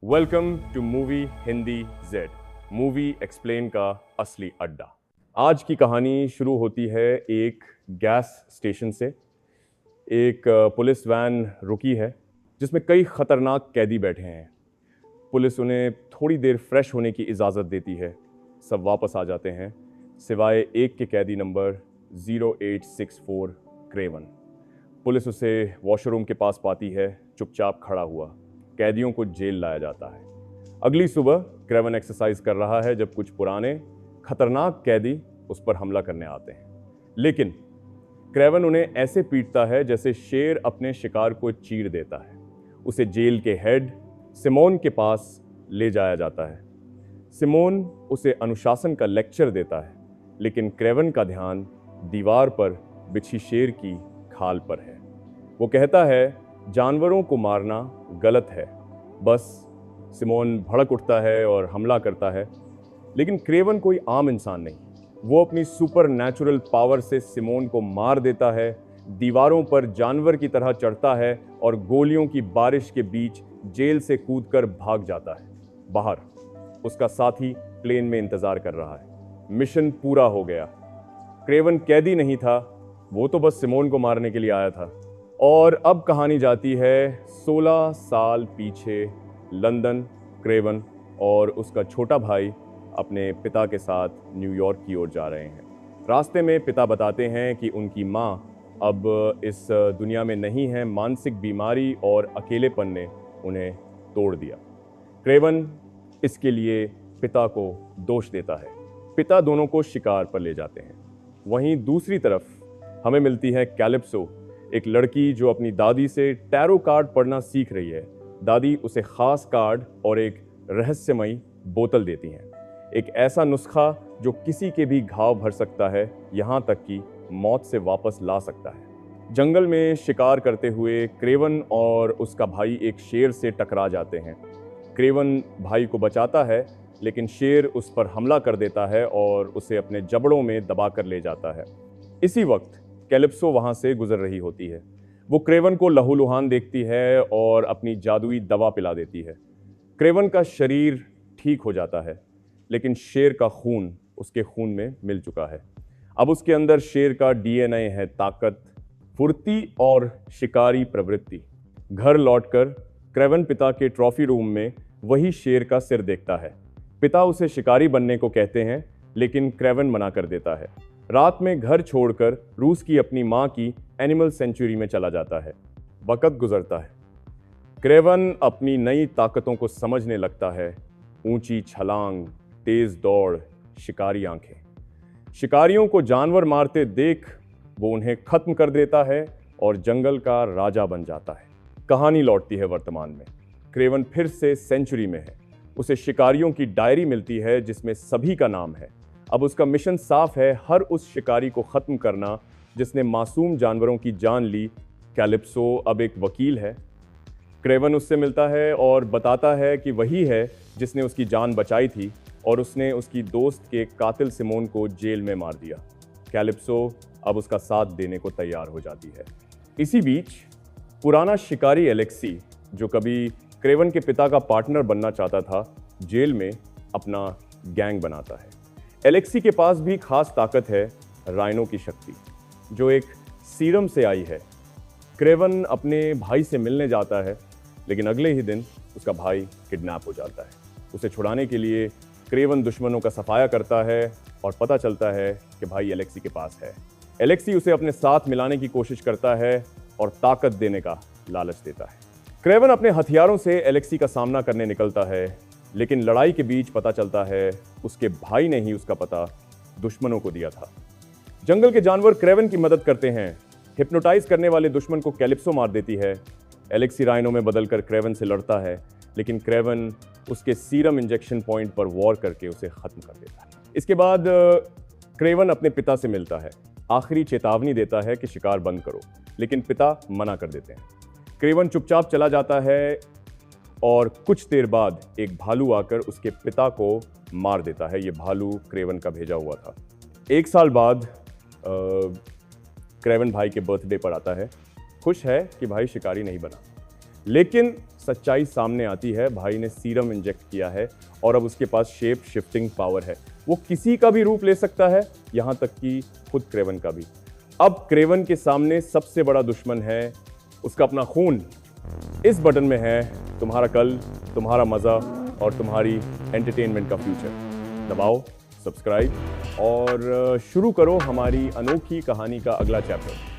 Welcome to movie Hindi Z, movie explain का असली अड्डा। आज की कहानी शुरू होती है एक गैस स्टेशन से। एक पुलिस वैन रुकी है जिसमें कई खतरनाक कैदी बैठे हैं। पुलिस उन्हें थोड़ी देर फ्रेश होने की इजाज़त देती है। सब वापस आ जाते हैं सिवाय एक के कैदी नंबर 0864 क्रेवन। पुलिस उसे वॉशरूम के पास पाती है, चुपचाप खड़ा हुआ। कैदियों को जेल लाया जाता है। अगली सुबह क्रेवन एक्सरसाइज कर रहा है जब कुछ पुराने खतरनाक कैदी उस पर हमला करने आते हैं। लेकिन क्रेवन उन्हें ऐसे पीटता है जैसे शेर अपने शिकार को चीर देता है। उसे जेल के हेड सिमोन के पास ले जाया जाता है। सिमोन उसे अनुशासन का लेक्चर देता है, लेकिन क्रेवन का ध्यान दीवार पर बिछी शेर की खाल पर है। वो कहता है, जानवरों को मारना गलत है। बस सिमोन भड़क उठता है और हमला करता है, लेकिन क्रेवन कोई आम इंसान नहीं। वो अपनी सुपर नेचुरल पावर से सिमोन को मार देता है, दीवारों पर जानवर की तरह चढ़ता है और गोलियों की बारिश के बीच जेल से कूदकर भाग जाता है। बाहर उसका साथी प्लेन में इंतजार कर रहा है। मिशन पूरा हो गया। क्रेवन कैदी नहीं था, वो तो बस सिमोन को मारने के लिए आया था। और अब कहानी जाती है 16 साल पीछे। लंदन। क्रेवन और उसका छोटा भाई अपने पिता के साथ न्यूयॉर्क की ओर जा रहे हैं। रास्ते में पिता बताते हैं कि उनकी माँ अब इस दुनिया में नहीं है। मानसिक बीमारी और अकेलेपन ने उन्हें तोड़ दिया। क्रेवन इसके लिए पिता को दोष देता है। पिता दोनों को शिकार पर ले जाते हैं। वहीं दूसरी तरफ हमें मिलती है कैलिप्सो, एक लड़की जो अपनी दादी से टैरो कार्ड पढ़ना सीख रही है। दादी उसे खास कार्ड और एक रहस्यमयी बोतल देती हैं। एक ऐसा नुस्खा जो किसी के भी घाव भर सकता है, यहाँ तक कि मौत से वापस ला सकता है। जंगल में शिकार करते हुए क्रेवन और उसका भाई एक शेर से टकरा जाते हैं। क्रेवन भाई को बचाता है, लेकिन शेर उस पर हमला कर देता है और उसे अपने जबड़ों में दबा कर ले जाता है। इसी वक्त कैलिप्सो वहां से गुजर रही होती है। वो क्रेवन को लहूलुहान देखती है और अपनी जादुई दवा पिला देती है। क्रेवन का शरीर ठीक हो जाता है, लेकिन शेर का खून उसके खून में मिल चुका है। अब उसके अंदर शेर का डीएनए है, ताकत, फुर्ती और शिकारी प्रवृत्ति। घर लौटकर क्रेवन पिता के ट्रॉफी रूम में वही शेर का सिर देखता है। पिता उसे शिकारी बनने को कहते हैं, लेकिन क्रेवन मना कर देता है। रात में घर छोड़कर रूस की अपनी माँ की एनिमल सेंचुरी में चला जाता है। वक्त गुजरता है। क्रेवन अपनी नई ताकतों को समझने लगता है। ऊंची छलांग, तेज दौड़, शिकारी आंखें। शिकारियों को जानवर मारते देख वो उन्हें खत्म कर देता है और जंगल का राजा बन जाता है। कहानी लौटती है वर्तमान में। क्रेवन फिर से सेंचुरी में है। उसे शिकारियों की डायरी मिलती है जिसमें सभी का नाम है। अब उसका मिशन साफ है, हर उस शिकारी को खत्म करना जिसने मासूम जानवरों की जान ली। कैलिप्सो अब एक वकील है। क्रेवन उससे मिलता है और बताता है कि वही है जिसने उसकी जान बचाई थी और उसने उसकी दोस्त के कातिल सिमोन को जेल में मार दिया। कैलिप्सो अब उसका साथ देने को तैयार हो जाती है। इसी बीच पुराना शिकारी एलेक्सी, जो कभी क्रेवन के पिता का पार्टनर बनना चाहता था, जेल में अपना गैंग बनाता है। एलेक्सी के पास भी खास ताकत है, राइनो की शक्ति, जो एक सीरम से आई है। क्रेवन अपने भाई से मिलने जाता है, लेकिन अगले ही दिन उसका भाई किडनैप हो जाता है। उसे छुड़ाने के लिए क्रेवन दुश्मनों का सफाया करता है और पता चलता है कि भाई एलेक्सी के पास है। एलेक्सी उसे अपने साथ मिलाने की कोशिश करता है और ताकत देने का लालच देता है। क्रेवन अपने हथियारों से एलेक्सी का सामना करने निकलता है, लेकिन लड़ाई के बीच पता चलता है उसके भाई ने ही उसका पता दुश्मनों को दिया था। जंगल के जानवर क्रेवन की मदद करते हैं। हिप्नोटाइज करने वाले दुश्मन को कैलिप्सो मार देती है। एलेक्सी राइनो में बदलकर क्रेवन से लड़ता है, लेकिन क्रेवन उसके सीरम इंजेक्शन पॉइंट पर वॉर करके उसे खत्म कर देता है। इसके बाद क्रेवन अपने पिता से मिलता है। आखिरी चेतावनी देता है कि शिकार बंद करो, लेकिन पिता मना कर देते हैं। क्रेवन चुपचाप चला जाता है और कुछ देर बाद एक भालू आकर उसके पिता को मार देता है। ये भालू क्रेवन का भेजा हुआ था। एक साल बाद क्रेवन भाई के बर्थडे पर आता है। खुश है कि भाई शिकारी नहीं बना, लेकिन सच्चाई सामने आती है। भाई ने सीरम इंजेक्ट किया है और अब उसके पास शेप शिफ्टिंग पावर है। वो किसी का भी रूप ले सकता है, यहां तक कि खुद क्रेवन का भी। अब क्रेवन के सामने सबसे बड़ा दुश्मन है उसका अपना खून। इस बटन में है तुम्हारा कल, तुम्हारा मजा और तुम्हारी एंटरटेनमेंट का फ्यूचर। दबाओ सब्सक्राइब और शुरू करो हमारी अनोखी कहानी का अगला चैप्टर।